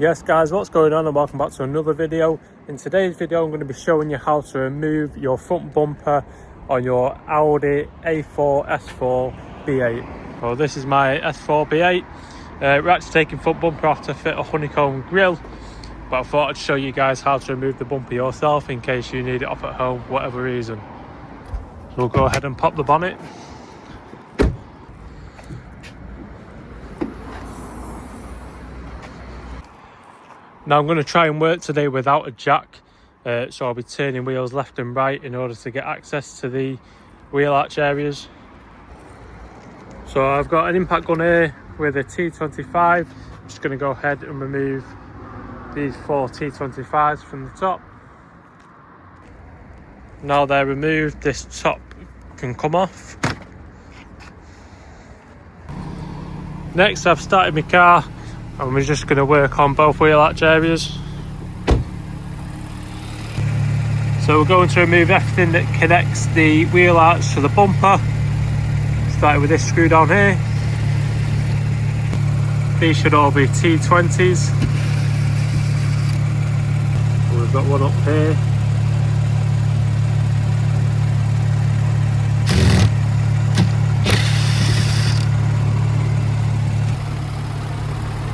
Yes guys, what's going on and welcome back to another video. In today's video I'm going to be showing you how to remove your front bumper on your Audi A4 S4 B8. Well, this is my S4 B8. We're actually taking front bumper off to fit a honeycomb grille, but I thought I'd show you guys how to remove the bumper yourself in case you need it off at home for whatever reason. So we'll go ahead and pop the bonnet. Now I'm going to try and work today without a jack, so I'll be turning wheels left and right in order to get access to the wheel arch areas. So I've got an impact gun here with a T25. I'm just going to go ahead and remove these 4 T25s from the top. Now they're removed, this top can come off. Next I've started my car and we're just going to work on both wheel arch areas. So we're going to remove everything that connects the wheel arch to the bumper, starting with this screw down here. These should all be T20s. We've got one up here.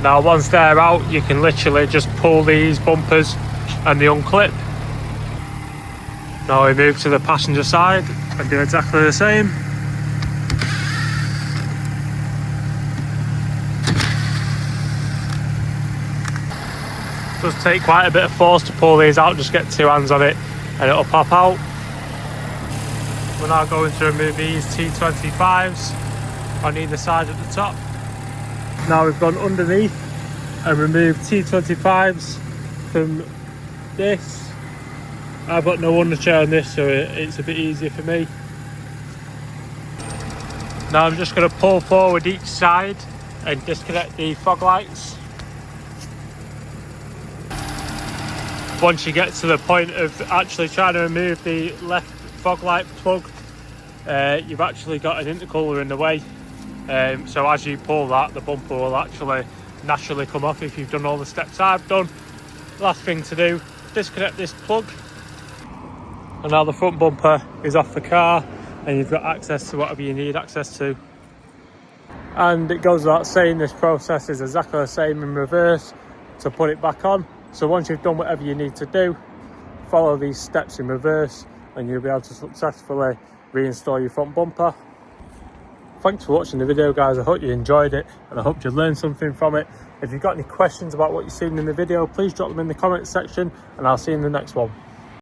Now once they're out, you can literally just pull these bumpers and they unclip. Now we move to the passenger side and do exactly the same. It does take quite a bit of force to pull these out, just get 2 hands on it and it'll pop out. We're now going to remove these T25s on either side at the top. Now we've gone underneath and removed T25s from this. I've got no underchair on this, so it's a bit easier for me. Now I'm just going to pull forward each side and disconnect the fog lights. Once you get to the point of actually trying to remove the left fog light plug, you've actually got an intercooler in the way. So as you pull that, the bumper will actually naturally come off if you've done all the steps I've done. Last thing to do, disconnect this plug. And now the front bumper is off the car and you've got access to whatever you need access to. And it goes without saying, this process is exactly the same in reverse to put it back on. So once you've done whatever you need to do, follow these steps in reverse and you'll be able to successfully reinstall your front bumper. Thanks for watching the video guys, I hope you enjoyed it and I hope you learned something from it. If you've got any questions about what you've seen in the video, please drop them in the comments section and I'll see you in the next one.